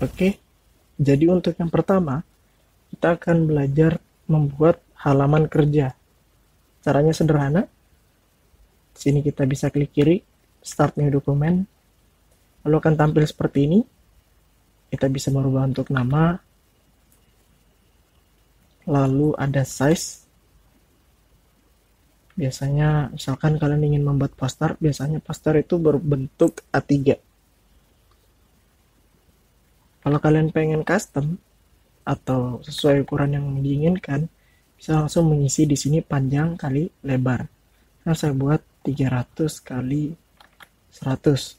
Oke, jadi untuk yang pertama, kita akan belajar membuat halaman kerja. Caranya sederhana. Di sini kita bisa klik kiri, Start New Document. Lalu akan tampil seperti ini. Kita bisa merubah untuk nama. Lalu ada size. Biasanya misalkan kalian ingin membuat poster, biasanya poster itu berbentuk A3. Kalau kalian pengen custom atau sesuai ukuran yang diinginkan, bisa langsung mengisi di sini panjang kali lebar. Nah, saya buat 300 kali 100.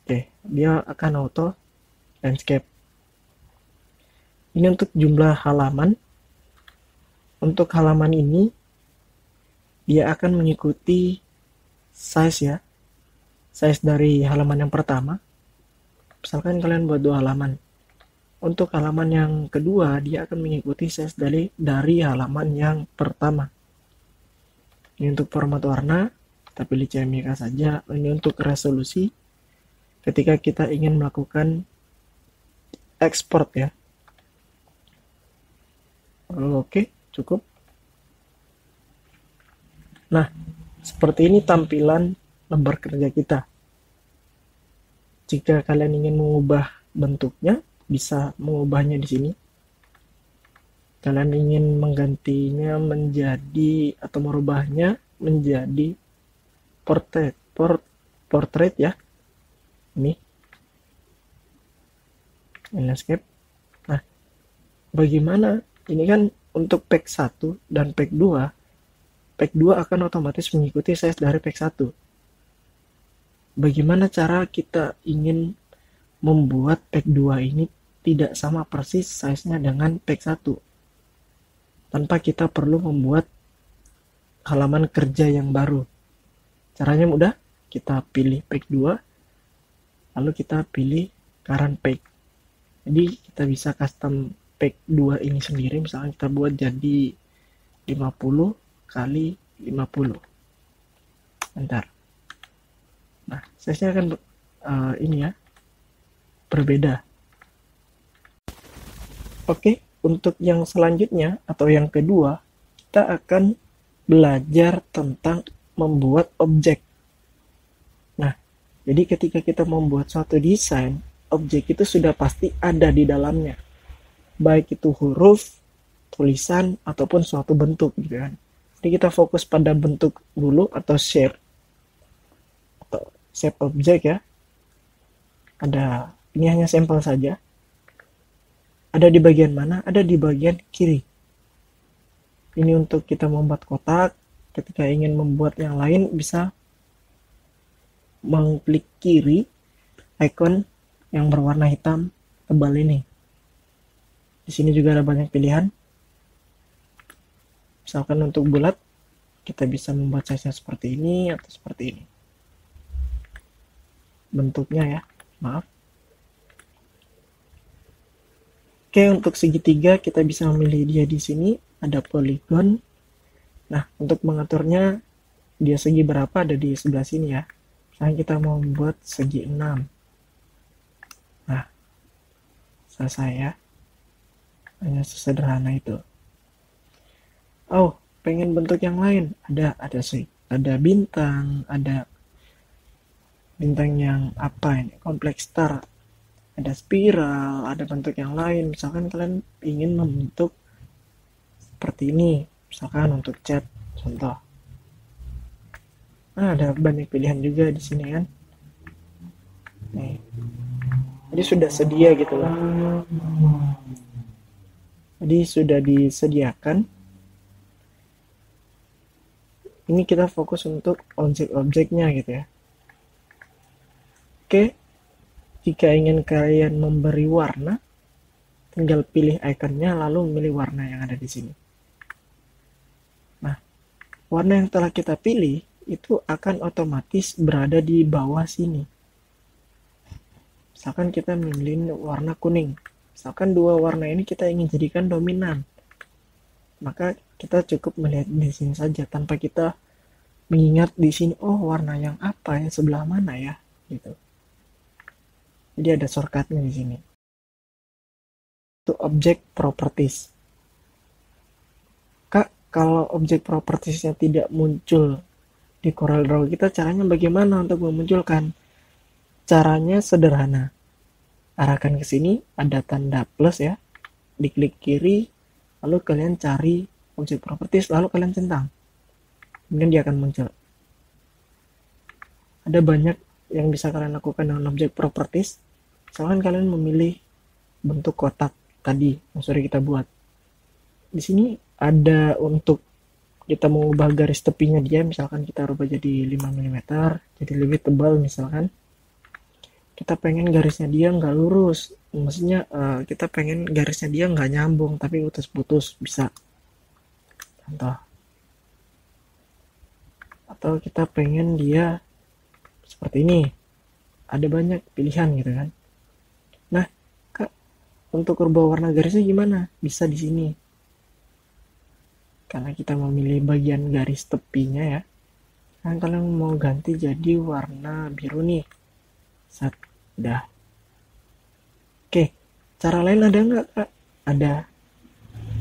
Oke, dia akan auto landscape. Ini untuk jumlah halaman. Untuk halaman ini, dia akan mengikuti size ya. Size dari halaman yang pertama. Misalkan kalian buat 2 halaman. Untuk halaman yang kedua, dia akan mengikuti size dari halaman yang pertama. Ini untuk format warna, kita pilih CMYK saja. Ini untuk resolusi, ketika kita ingin melakukan export ya. Oke, cukup. Nah, seperti ini tampilan lembar kerja kita. Jika kalian ingin mengubah bentuknya, bisa mengubahnya di sini. Kalian ingin menggantinya menjadi atau merubahnya menjadi portrait ya. Ini landscape. Nah, bagaimana? Ini kan untuk pack 1 dan pack 2. Pack 2 akan otomatis mengikuti size dari pack 1. Bagaimana cara kita ingin membuat pack 2 ini tidak sama persis size-nya dengan pack 1? Tanpa kita perlu membuat halaman kerja yang baru. Caranya mudah, kita pilih pack 2, lalu kita pilih current pack. Jadi kita bisa custom pack 2 ini sendiri, misalnya kita buat jadi 50 kali 50. Bentar. Nah, size-nya akan ini ya, berbeda. Oke, untuk yang selanjutnya atau yang kedua, kita akan belajar tentang membuat objek. Nah, jadi ketika kita membuat suatu desain, objek itu sudah pasti ada di dalamnya. Baik itu huruf, tulisan, ataupun suatu bentuk gitu kan. Jadi kita fokus pada bentuk dulu atau shape objek ya. Ini hanya sampel saja. Ada di bagian mana? Ada di bagian kiri. Ini untuk kita membuat kotak. Ketika ingin membuat yang lain, bisa mengklik kiri icon yang berwarna hitam tebal ini. Di sini juga ada banyak pilihan. Misalkan untuk bulat, kita bisa membuat size-nya seperti ini atau seperti ini. Bentuknya ya, maaf. Oke, untuk segitiga kita bisa memilih dia di sini, ada polygon. Nah, untuk mengaturnya dia segi berapa ada di sebelah sini ya. Misalnya kita mau membuat segi 6. Nah, selesai ya. Hanya sesederhana itu. Oh, pengen bentuk yang lain? Ada bintang, ada bintang yang apa ini? Kompleks star. Ada spiral, ada bentuk yang lain. Misalkan kalian ingin membentuk seperti ini, misalkan untuk cat, contoh. Nah, ada banyak pilihan juga di sini kan. Nih. Jadi sudah sedia gitu loh. Jadi sudah disediakan. Ini kita fokus untuk objek-objeknya gitu ya. Oke. Jika ingin kalian memberi warna, tinggal pilih ikonnya lalu memilih warna yang ada di sini. Nah, warna yang telah kita pilih itu akan otomatis berada di bawah sini. Misalkan kita memilih warna kuning. Misalkan dua warna ini kita ingin jadikan dominan. Maka kita cukup melihat di sini saja tanpa kita mengingat di sini, oh warna yang apa ya, sebelah mana ya, gitu. Jadi ada shortcutnya di sini. Itu object properties. Kak, kalau object propertiesnya tidak muncul di CorelDRAW kita, caranya bagaimana untuk memunculkan? Caranya sederhana. Arahkan ke sini, ada tanda plus ya. Diklik kiri, lalu kalian cari object properties, lalu kalian centang. Kemudian dia akan muncul. Ada banyak yang bisa kalian lakukan dengan object properties. Misalkan kalian memilih bentuk kotak tadi yang sudah kita buat. Di sini ada untuk kita mau ubah garis tepinya dia, misalkan kita rubah jadi 5 mm, jadi lebih tebal misalkan. Kita pengen garisnya dia nggak lurus, maksudnya kita pengen garisnya dia nggak nyambung tapi putus-putus, bisa. Contoh. Atau kita pengen dia seperti ini, ada banyak pilihan gitu kan. Nah, Kak, untuk rubah warna garisnya gimana? Bisa di sini. Karena kita memilih bagian garis tepinya ya. Kan kalian mau ganti jadi warna biru nih. Set, dah. Oke, cara lain ada nggak, Kak? Ada.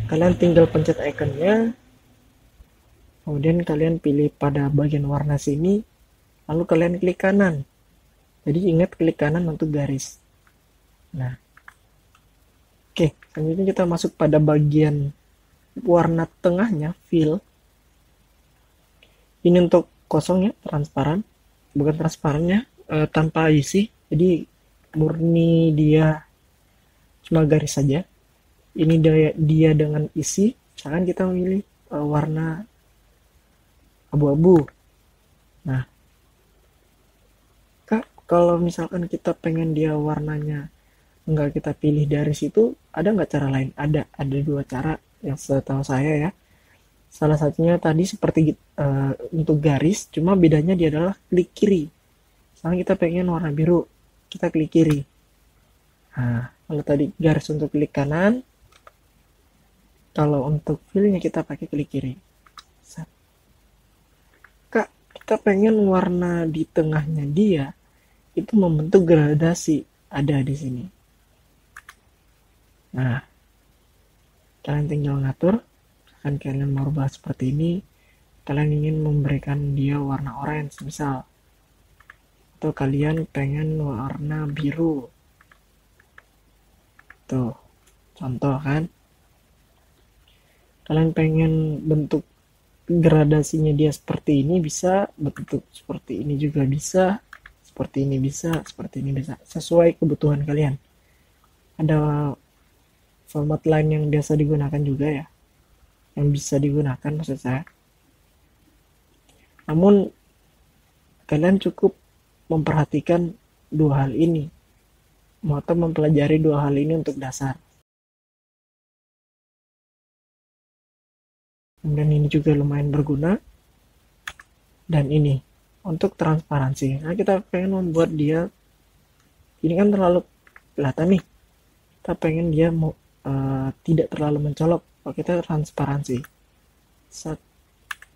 Kalian tinggal pencet ikonnya, kemudian kalian pilih pada bagian warna sini, lalu kalian klik kanan. Jadi ingat klik kanan untuk garis. Nah, oke, selanjutnya kita masuk pada bagian warna tengahnya, fill. Ini untuk kosong ya, transparan. Bukan transparannya, tanpa isi. Jadi murni dia cuma garis saja. Ini dia dengan isi. Misalkan kita memilih warna abu-abu. Nah, Kak, kalau misalkan kita pengen dia warnanya nggak kita pilih dari situ, ada nggak cara lain? Ada dua cara yang setahu saya ya. Salah satunya tadi seperti untuk garis, cuma bedanya dia adalah klik kiri. Misalnya kita pengen warna biru, kita klik kiri. Nah, kalau tadi garis untuk klik kanan, kalau untuk fillnya kita pakai klik kiri. Kak, kita pengen warna di tengahnya dia itu membentuk gradasi, ada di sini. Nah, kalian tinggal ngatur. Kan kalian mau rubah seperti ini, kalian ingin memberikan dia warna orange misal, atau kalian pengen warna biru, tuh contoh kan. Kalian pengen bentuk gradasinya dia seperti ini, bisa. Bentuk seperti ini juga bisa, seperti ini bisa, seperti ini bisa, sesuai kebutuhan kalian. Ada format lain yang biasa digunakan juga ya, yang bisa digunakan maksud saya. Namun kalian cukup memperhatikan dua hal ini, atau mempelajari dua hal ini untuk dasar. Kemudian ini juga lumayan berguna. Dan ini untuk transparansi. Nah, kita pengen membuat dia, ini kan terlalu kelihatan nih, kita pengen dia tidak terlalu mencolok. Kalau kita transparansi. Set.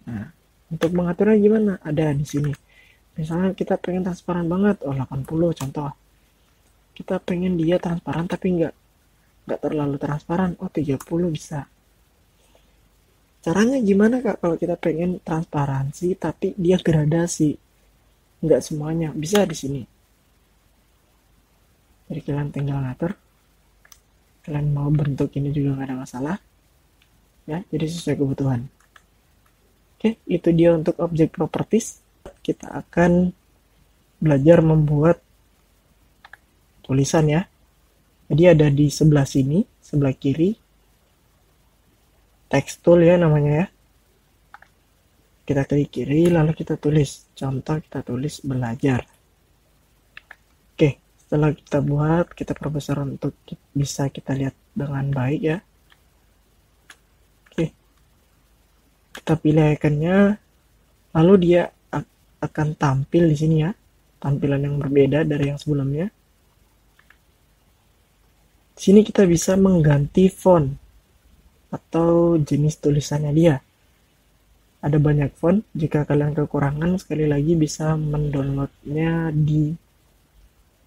Nah, untuk mengaturnya gimana? Ada di sini. Misalnya kita pengen transparan banget, 80 contoh. Kita pengen dia transparan tapi nggak terlalu transparan, 30 bisa. Caranya gimana, Kak, kalau kita pengen transparansi tapi dia gradasi? Nggak semuanya, bisa di sini. Jadi kalian tinggal ngatur. Kalian mau bentuk ini juga nggak ada masalah. Ya, jadi sesuai kebutuhan. Oke, itu dia untuk object properties. Kita akan belajar membuat tulisan ya. Jadi ada di sebelah sini, sebelah kiri, text tool ya namanya ya. Kita klik kiri, lalu kita tulis. Contoh kita tulis belajar. Oke, setelah kita buat, kita perbesar untuk bisa kita lihat dengan baik ya. Kita pilih ikonnya, lalu dia akan tampil di sini ya, tampilan yang berbeda dari yang sebelumnya. Di sini kita bisa mengganti font atau jenis tulisannya dia. Ada banyak font. Jika kalian kekurangan, sekali lagi bisa mendownloadnya di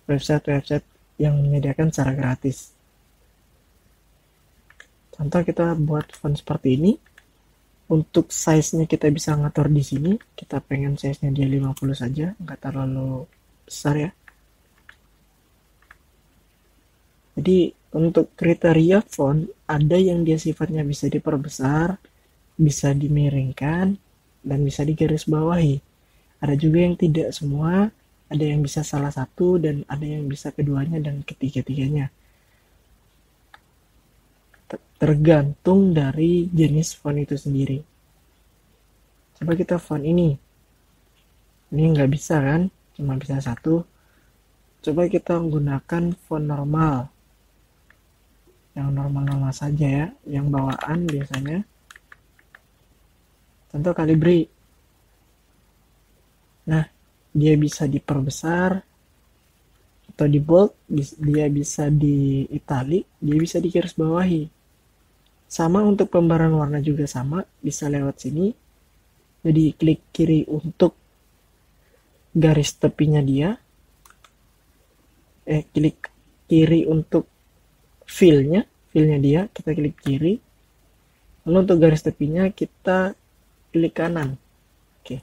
website yang menyediakan secara gratis. Contoh kita buat font seperti ini. Untuk size-nya kita bisa ngatur di sini. Kita pengen size-nya dia 50 saja, nggak terlalu besar ya. Jadi untuk kriteria font, ada yang dia sifatnya bisa diperbesar, bisa dimiringkan, dan bisa digarisbawahi. Ada juga yang tidak semua, ada yang bisa salah satu, dan ada yang bisa keduanya dan ketiga-tiganya. Tergantung dari jenis font itu sendiri. Coba kita font ini nggak bisa kan, cuma bisa satu. Coba kita menggunakan font normal, yang normal-normal saja ya, yang bawaan biasanya. Contoh Calibri. Nah, dia bisa diperbesar atau di bold, dia bisa di italic, dia bisa di garis bawahi. Sama untuk pembaruan warna juga sama, bisa lewat sini. Jadi klik kiri untuk garis tepinya dia. Klik kiri untuk fill-nya dia, kita klik kiri. Lalu untuk garis tepinya kita klik kanan. Oke.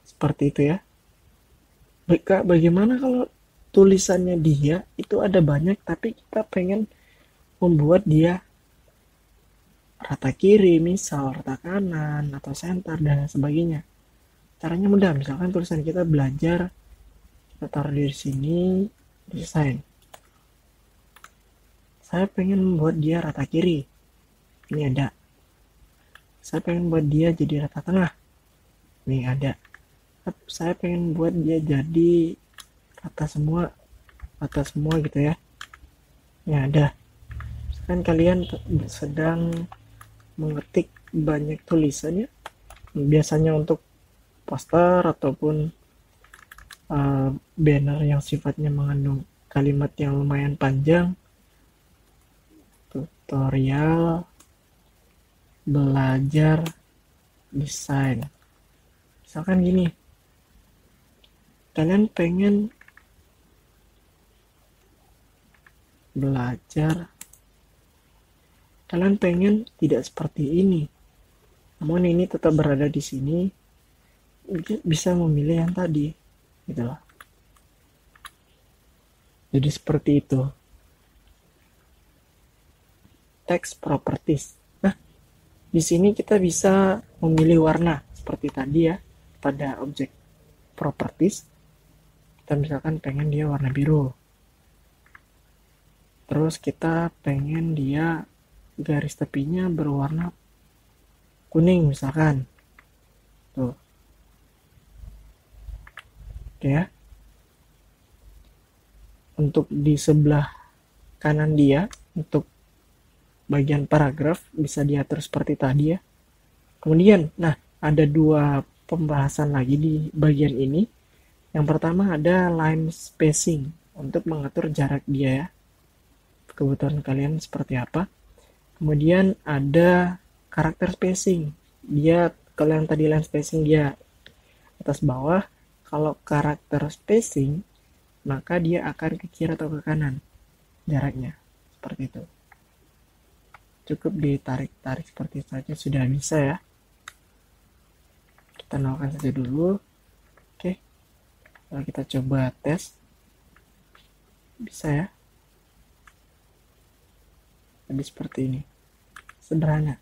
Seperti itu ya. Bagaimana kalau tulisannya dia itu ada banyak, tapi kita pengen membuat dia rata kiri, misal rata kanan, atau center, dan sebagainya. Caranya mudah, misalkan tulisan kita belajar, kita taruh di sini, desain. Saya pengen membuat dia rata kiri, ini ada. Saya pengen buat dia jadi rata tengah, ini ada. Saya pengen buat dia jadi rata semua gitu ya, ini ada. Kan kalian sedang mengetik banyak tulisan ya, biasanya untuk poster ataupun banner yang sifatnya mengandung kalimat yang lumayan panjang. Tutorial belajar desain, misalkan gini, kalian pengen belajar, kalian pengen tidak seperti ini, namun ini tetap berada di sini, bisa memilih yang tadi, gitu loh. Jadi seperti itu. Text properties. Nah, di sini kita bisa memilih warna seperti tadi ya, pada objek properties. Kita misalkan pengen dia warna biru. Terus kita pengen dia garis tepinya berwarna kuning misalkan. Tuh. Oke ya. Untuk di sebelah kanan dia, untuk bagian paragraf bisa diatur seperti tadi ya. Kemudian, nah ada dua pembahasan lagi di bagian ini. Yang pertama ada line spacing, untuk mengatur jarak dia ya. Kebutuhan kalian seperti apa. Kemudian ada karakter spacing. Dia, kalau yang tadi line spacing dia atas bawah, kalau karakter spacing maka dia akan ke kiri atau ke kanan jaraknya, seperti itu. Cukup ditarik-tarik seperti itu saja sudah bisa ya. Kita nolkan saja dulu. Oke, lalu kita coba tes, bisa ya. Jadi seperti ini, sederhana.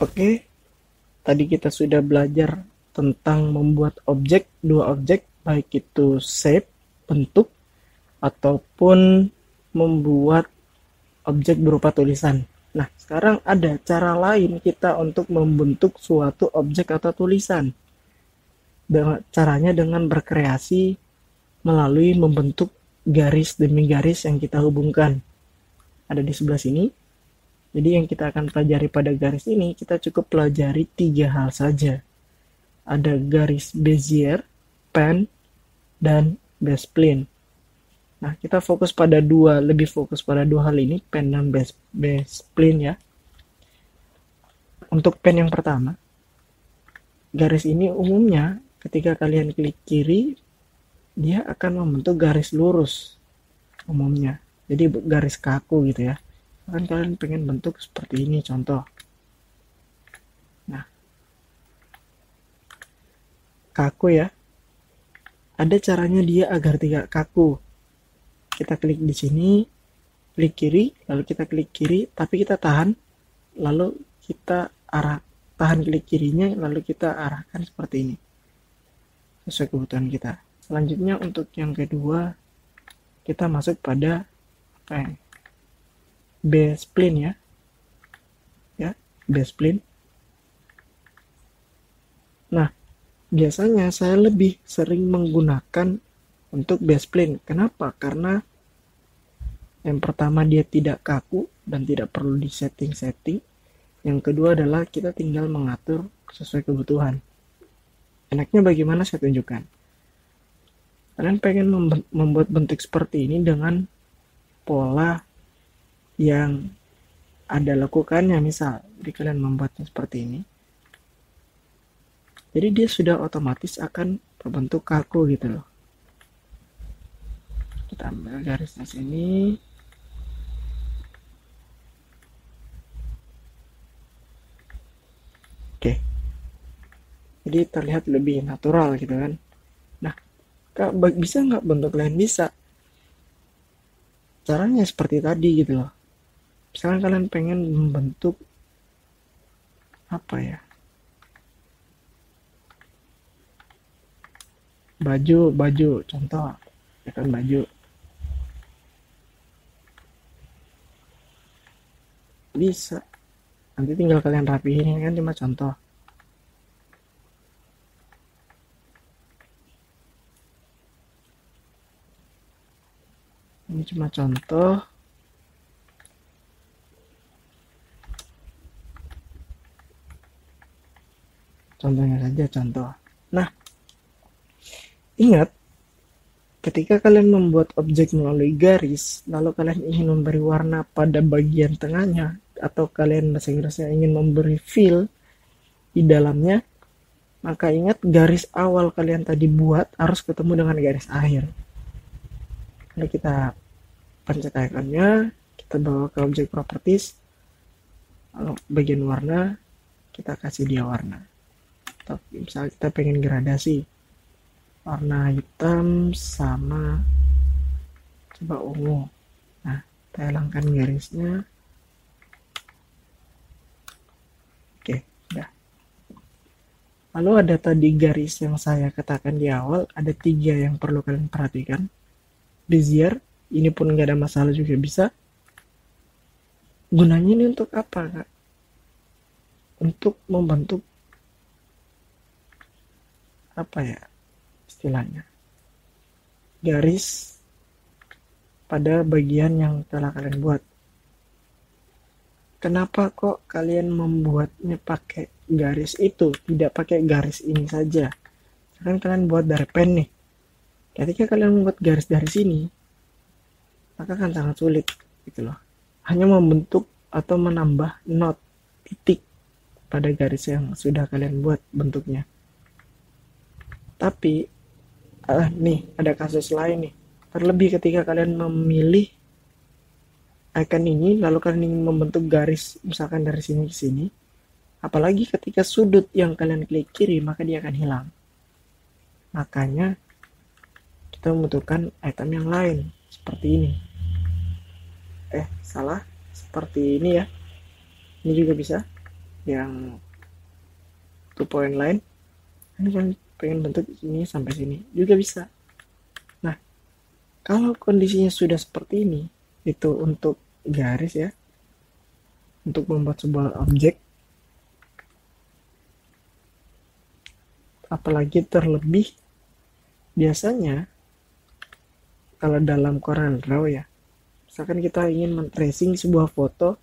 Oke, tadi kita sudah belajar tentang membuat objek, dua objek, baik itu shape, bentuk, ataupun membuat objek berupa tulisan. Nah, sekarang ada cara lain kita untuk membentuk suatu objek atau tulisan. Caranya dengan berkreasi melalui membentuk garis demi garis yang kita hubungkan. Ada di sebelah sini. Jadi yang kita akan pelajari pada garis ini, kita cukup pelajari 3 hal saja. Ada garis Bezier, pen, dan B-spline. Nah, kita lebih fokus pada dua hal ini, pen dan B-spline ya. Untuk pen yang pertama, garis ini umumnya ketika kalian klik kiri, dia akan membentuk garis lurus umumnya. Jadi garis kaku gitu ya. Kan kalian pengen bentuk seperti ini contoh. Nah, kaku ya. Ada caranya dia agar tidak kaku. Kita klik di sini, klik kiri, lalu kita klik kiri, tapi kita tahan, lalu kita tahan klik kirinya, lalu kita arahkan seperti ini. Sesuai kebutuhan kita. Selanjutnya untuk yang kedua, kita masuk pada base plane ya, base plane. Nah, biasanya saya lebih sering menggunakan untuk base plane. Kenapa? Karena yang pertama dia tidak kaku dan tidak perlu di setting-setting. Yang kedua adalah kita tinggal mengatur sesuai kebutuhan. Enaknya bagaimana saya tunjukkan. Kalian pengen membuat bentuk seperti ini dengan pola yang ada lekukannya, misal. Jadi kalian membuatnya seperti ini. Jadi dia sudah otomatis akan berbentuk kaku gitu loh. Kita ambil garis di sini. Oke. Jadi terlihat lebih natural gitu kan. Nah, bisa nggak bentuk lain? Bisa. Caranya seperti tadi gitu loh. Misalkan kalian pengen membentuk apa ya? Baju, contoh. Ya kan baju. Bisa. Nanti tinggal kalian rapihin, ini kan cuma contoh. Ini cuma contoh. Contohnya saja contoh. Nah, ingat, ketika kalian membuat objek melalui garis, lalu kalian ingin memberi warna pada bagian tengahnya, atau kalian bahasa Inggrisnya ingin memberi fill di dalamnya, maka ingat garis awal kalian tadi buat harus ketemu dengan garis akhir. Lalu kita pencet ikonnya, kita bawa ke objek properties, lalu bagian warna, kita kasih dia warna. Atau misalnya kita pengen gradasi, warna hitam sama coba ungu. Nah, kita hilangkan garisnya. Oke, udah. Lalu ada tadi garis yang saya katakan di awal, ada 3 yang perlu kalian perhatikan. Bezier, ini pun nggak ada masalah juga bisa. Gunanya ini untuk apa, Kak? Untuk membentuk apa ya istilahnya? Garis pada bagian yang telah kalian buat. Kenapa kok kalian membuatnya pakai garis itu, tidak pakai garis ini saja? Kan kalian buat dari pen nih. Ketika kalian membuat garis dari sini, maka kan sangat sulit gitu loh. Hanya membentuk atau menambah not titik pada garis yang sudah kalian buat bentuknya. Tapi nih ada kasus lain nih. Terlebih ketika kalian memilih icon ini, lalu kalian ingin membentuk garis misalkan dari sini ke sini. Apalagi ketika sudut yang kalian klik kiri, maka dia akan hilang. Makanya kita membutuhkan item yang lain seperti ini. Salah, seperti ini ya. Ini juga bisa. Yang 2 point line. Ini kan pengen bentuk ini sampai sini juga bisa. Nah, kalau kondisinya sudah seperti ini, itu untuk garis ya, untuk membuat sebuah objek. Apalagi terlebih biasanya kalau dalam Corel Draw ya, misalkan kita ingin men-tracing sebuah foto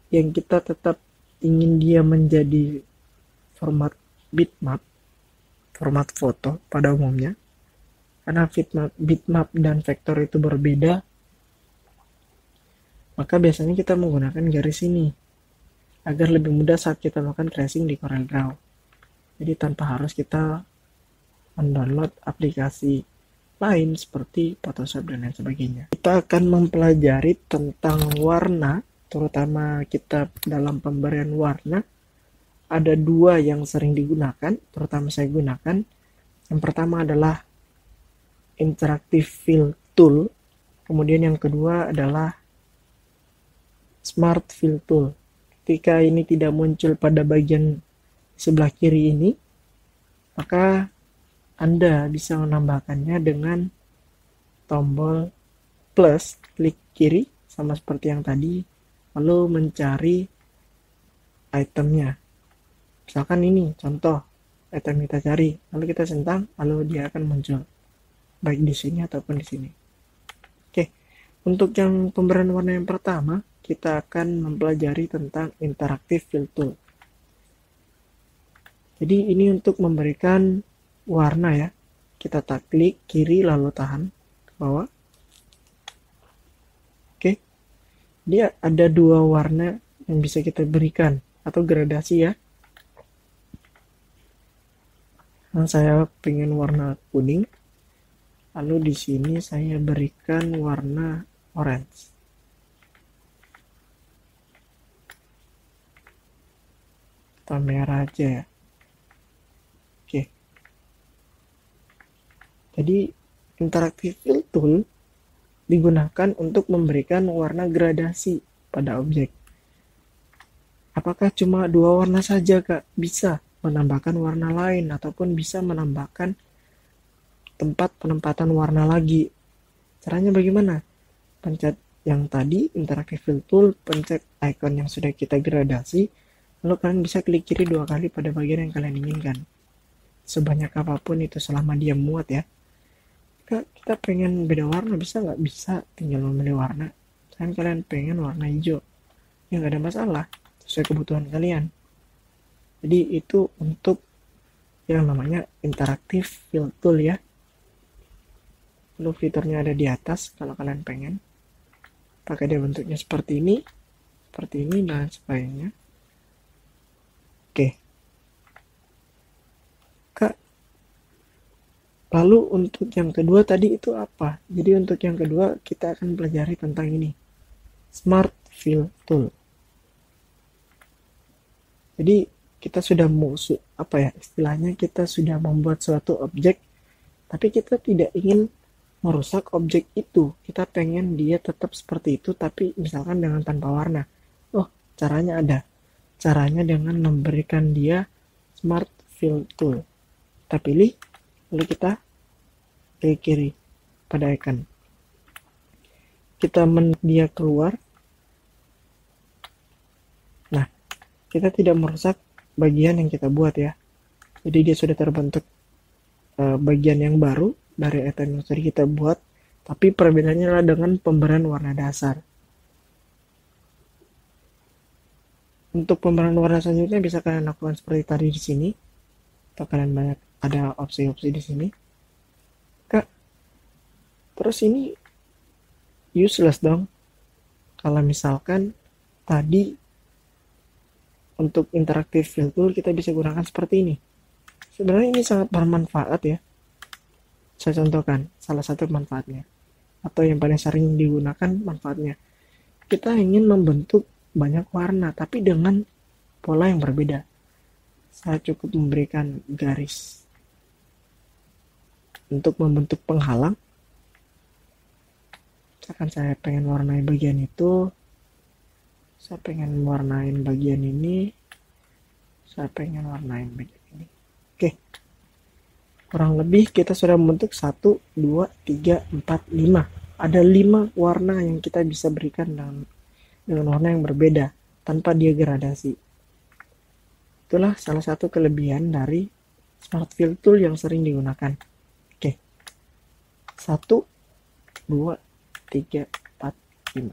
yang kita tetap ingin dia menjadi format bitmap, format foto pada umumnya, karena bitmap dan vektor itu berbeda, maka biasanya kita menggunakan garis ini agar lebih mudah saat kita melakukan tracing di Corel Draw. Jadi tanpa harus kita mendownload aplikasi lain seperti Photoshop dan lain sebagainya. Kita akan mempelajari tentang warna, terutama kita dalam pemberian warna. Ada dua yang sering digunakan, terutama saya gunakan. Yang pertama adalah Interactive Fill Tool, kemudian yang kedua adalah Smart Fill Tool. Ketika ini tidak muncul pada bagian sebelah kiri ini, maka Anda bisa menambahkannya dengan tombol plus, klik kiri sama seperti yang tadi, lalu mencari itemnya. Misalkan ini contoh item kita cari, lalu kita centang, lalu dia akan muncul baik di sini ataupun di sini. Oke, untuk yang pemberian warna yang pertama, kita akan mempelajari tentang Interactive Fill Tool. Jadi ini untuk memberikan warna ya. Kita klik kiri lalu tahan ke bawah. Oke. Dia ada dua warna yang bisa kita berikan atau gradasi ya. Nah, saya pengen warna kuning. Lalu di sini saya berikan warna orange. Atau merah aja ya. Oke. Jadi Interactive Fill Tool digunakan untuk memberikan warna gradasi pada objek. Apakah cuma dua warna saja, Kak? Bisa menambahkan warna lain ataupun bisa menambahkan tempat penempatan warna lagi. Caranya bagaimana? Pencet yang tadi Interactive Fill Tool, pencet icon yang sudah kita gradasi, lalu kalian bisa klik kiri dua kali pada bagian yang kalian inginkan. Sebanyak apapun itu selama dia muat ya. Kak, kita pengen beda warna, bisa nggak? Bisa, tinggal memilih warna. Kalian pengen warna hijau, ya nggak ada masalah, sesuai kebutuhan kalian. Jadi itu untuk yang namanya Interactive Fill Tool ya. Lalu fiturnya ada di atas kalau kalian pengen. Pakai dia bentuknya seperti ini dan sebagainya. Oke. Kak, lalu untuk yang kedua tadi itu apa? Jadi untuk yang kedua kita akan pelajari tentang ini, Smart Fill Tool. Jadi kita sudah istilahnya kita sudah membuat suatu objek, tapi kita tidak ingin merusak objek itu. Kita pengen dia tetap seperti itu, tapi misalkan dengan tanpa warna. Oh, caranya ada. Caranya dengan memberikan dia Smart Fill Tool. Kita pilih, lalu kita klik kiri pada icon. Kita dia keluar. Nah, kita tidak merusak bagian yang kita buat ya. Jadi dia sudah terbentuk bagian yang baru dari item yang sudah kita buat, tapi perbedaannya adalah dengan pemberian warna dasar. Untuk pemberian warna selanjutnya bisa kalian lakukan seperti tadi di sini, atau kalian banyak ada opsi-opsi di sini. Kak, terus ini useless dong. Kalau misalkan tadi untuk Interactive Fill Tool kita bisa gunakan seperti ini. Sebenarnya ini sangat bermanfaat ya. Saya contohkan salah satu manfaatnya, atau yang paling sering digunakan manfaatnya. Kita ingin membentuk banyak warna tapi dengan pola yang berbeda. Saya cukup memberikan garis untuk membentuk penghalang. Misalkan saya pengen warnai bagian itu, saya pengen warnain bagian ini, saya pengen warnain bagian ini. Oke. Kurang lebih kita sudah membentuk 1, 2, 3, 4, 5. Ada 5 warna yang kita bisa berikan dengan warna yang berbeda tanpa dia gradasi. Itulah salah satu kelebihan dari Smart Fill Tool yang sering digunakan. Oke. 1, 2, 3, 4, 5.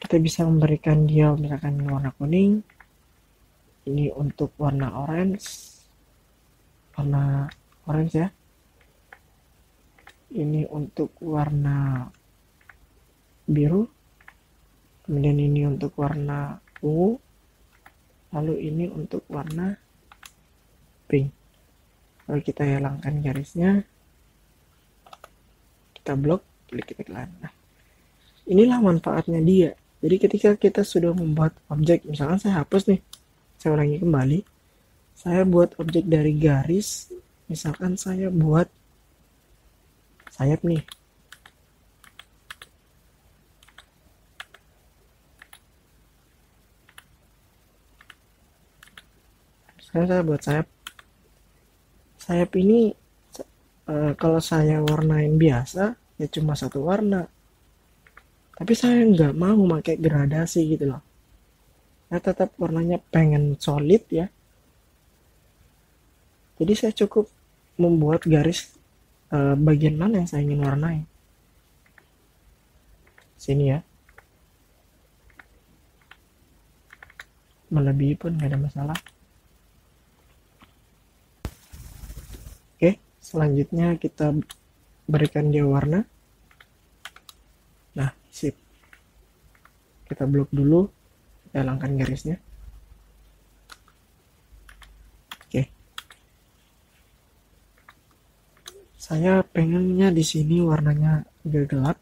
Kita bisa memberikan dia misalkan warna kuning. Ini untuk warna orange ya. Ini untuk warna biru, kemudian ini untuk warna ungu, lalu ini untuk warna pink. Lalu kita hilangkan garisnya, kita blok, klik iklan. Nah, inilah manfaatnya dia. Jadi ketika kita sudah membuat objek, misalkan saya hapus nih, saya ulangi kembali, saya buat objek dari garis, misalkan saya buat sayap nih. Saya buat sayap. Sayap ini kalau saya warnain biasa ya cuma satu warna. Tapi saya nggak mau pakai gradasi gitu loh. Saya tetap warnanya pengen solid ya. Jadi saya cukup membuat garis bagian mana yang saya ingin warnai. Sini ya. Melebihi pun nggak ada masalah. Oke, selanjutnya kita berikan dia warna. Nah, sip. Kita blok dulu, kita hilangkan garisnya. Oke. Saya pengennya di sini warnanya agak gelap.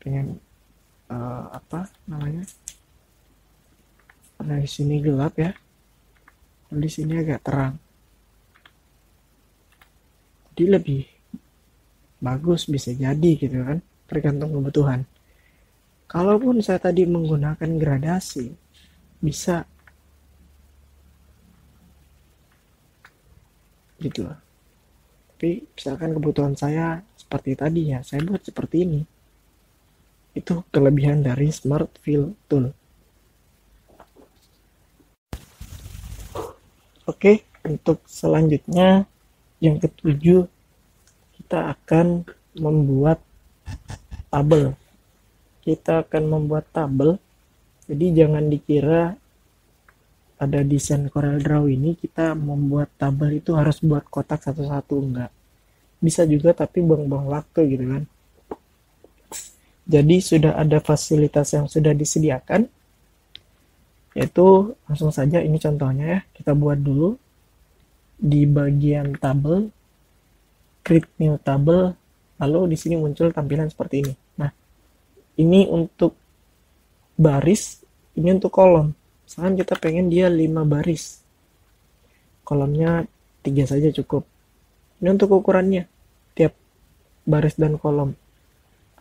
Pengen apa namanya? Karena di sini gelap ya. Di sini agak terang. Jadi lebih bagus bisa jadi gitu kan, tergantung kebutuhan. Kalaupun saya tadi menggunakan gradasi, bisa gitu loh. Tapi misalkan kebutuhan saya seperti tadi ya, saya buat seperti ini. Itu kelebihan dari Smart Fill Tool. Oke, untuk selanjutnya yang ketujuh, kita akan membuat tabel. Kita akan membuat tabel. Jadi jangan dikira ada desain CorelDRAW ini kita membuat tabel itu harus buat kotak satu-satu, enggak. Bisa juga tapi buang-buang waktu gitu kan. Jadi sudah ada fasilitas yang sudah disediakan, yaitu langsung saja ini contohnya ya, kita buat dulu di bagian tabel, create new table, lalu di sini muncul tampilan seperti ini. Nah, ini untuk baris, ini untuk kolom. Misalkan kita pengen dia 5 baris, kolomnya 3 saja cukup. Ini untuk ukurannya, tiap baris dan kolom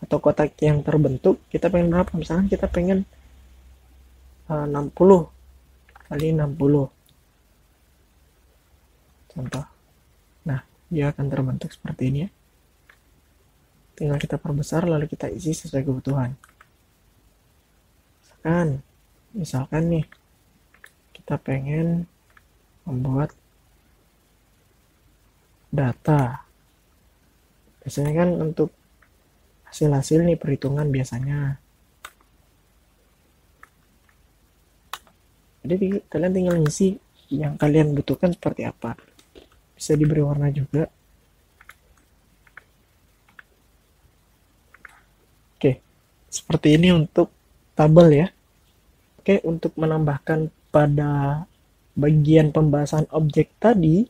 atau kotak yang terbentuk kita pengen berapa, misalkan kita pengen 60 kali 60 contoh. Nah, dia akan terbentuk seperti ini ya, tinggal kita perbesar lalu kita isi sesuai kebutuhan. Misalkan nih kita pengen membuat data, biasanya kan untuk hasil-hasil nih perhitungan biasanya. Jadi kalian tinggal ngisi yang kalian butuhkan seperti apa. Bisa diberi warna juga. Oke, seperti ini untuk tabel ya. Oke, untuk menambahkan pada bagian pembahasan objek tadi,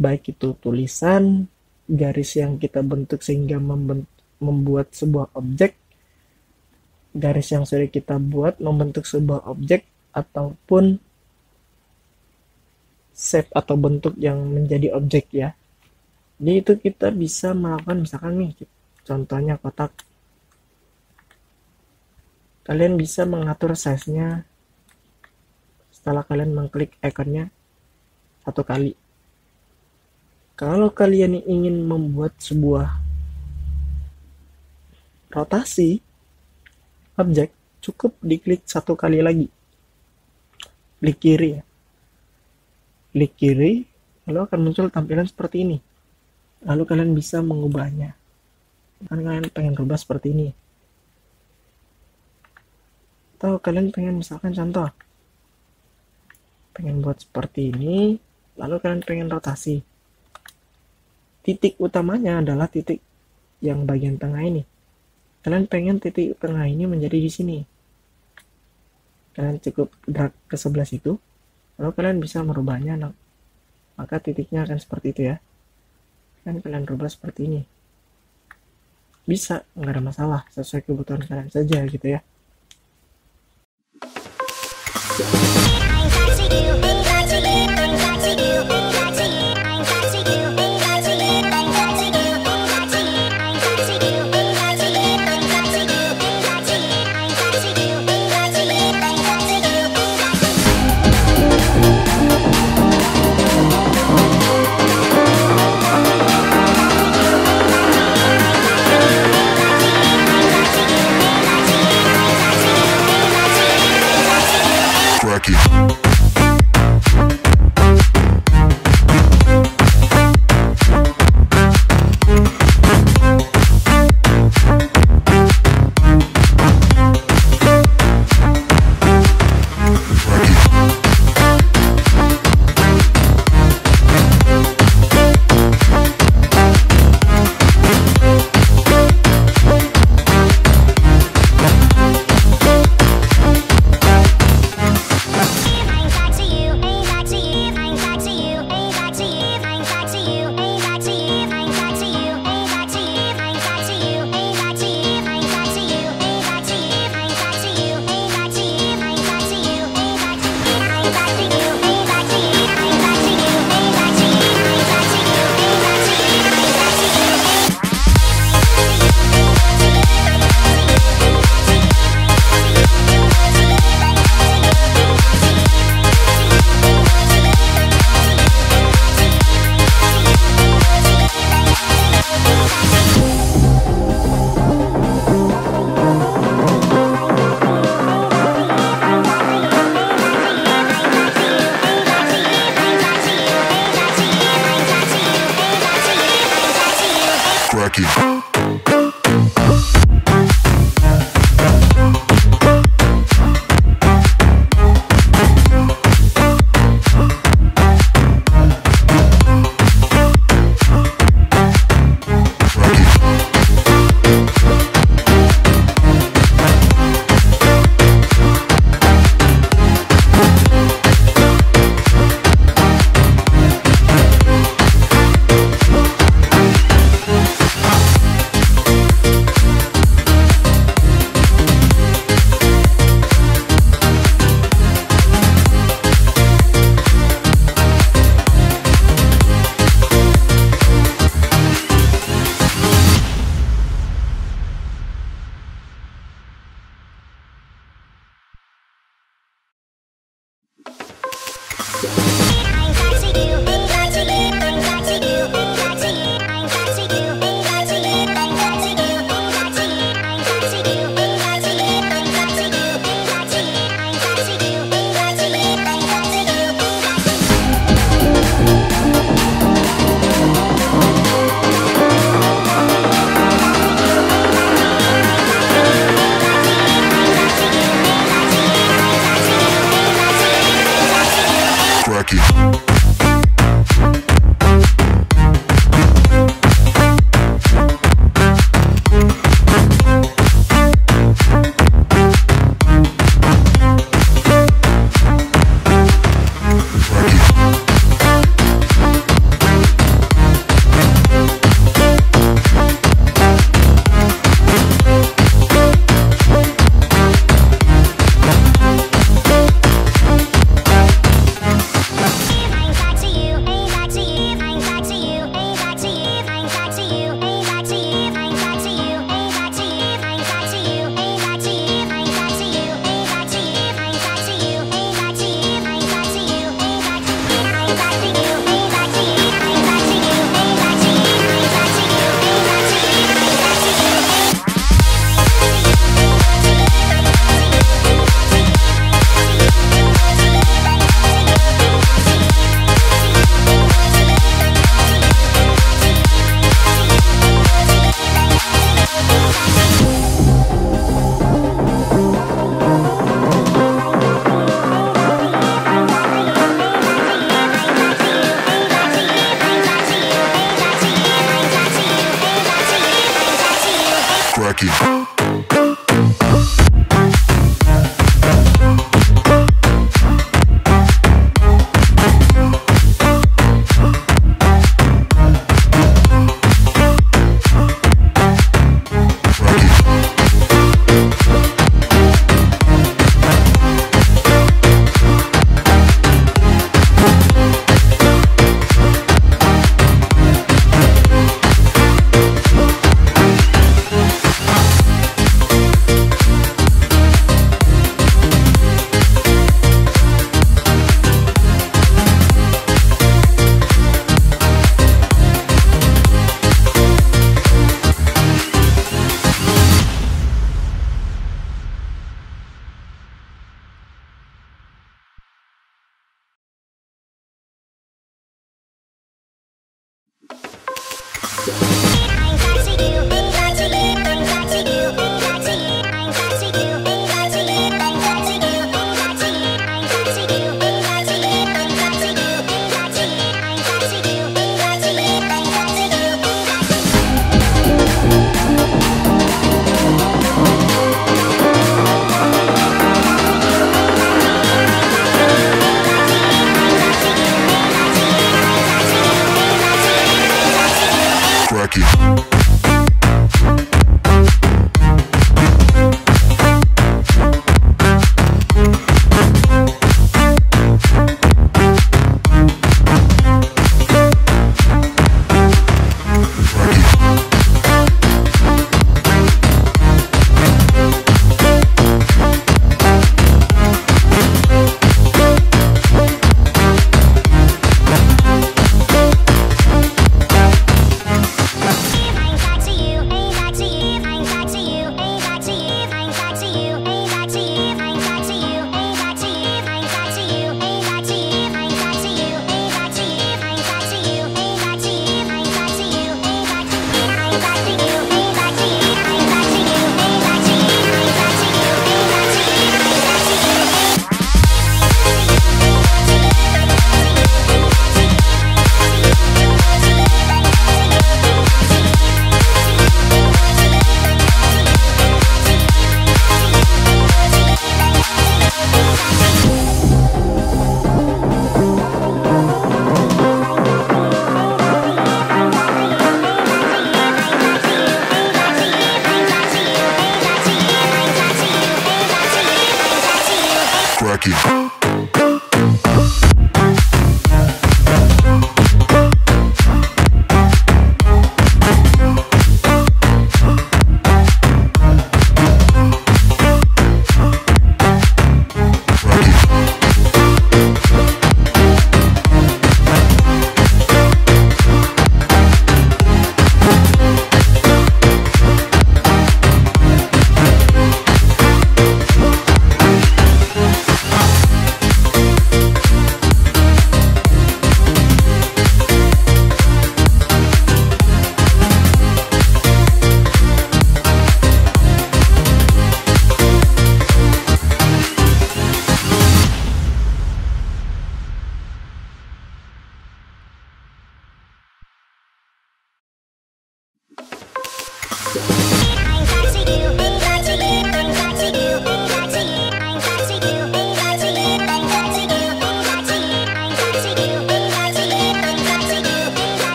baik itu tulisan, garis yang kita bentuk sehingga membuat sebuah objek, garis yang sudah kita buat membentuk sebuah objek, ataupun shape atau bentuk yang menjadi objek ya. Jadi itu kita bisa melakukan, misalkan nih contohnya kotak, kalian bisa mengatur size-nya setelah kalian mengklik ikonnya satu kali. Kalau kalian ingin membuat sebuah rotasi objek, cukup diklik satu kali lagi, klik kiri ya, klik kiri, lalu akan muncul tampilan seperti ini. Lalu kalian bisa mengubahnya. Kan kalian pengen rubah seperti ini, atau kalian pengen misalkan contoh pengen buat seperti ini, lalu kalian pengen rotasi, titik utamanya adalah titik yang bagian tengah ini. Kalian pengen titik tengah ini menjadi di sini, kalian cukup drag ke sebelah situ, lalu kalian bisa merubahnya maka titiknya akan seperti itu ya. Kan kalian rubah seperti ini. Bisa, nggak ada masalah, sesuai kebutuhan kalian saja gitu ya. cracking.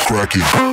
Cracking.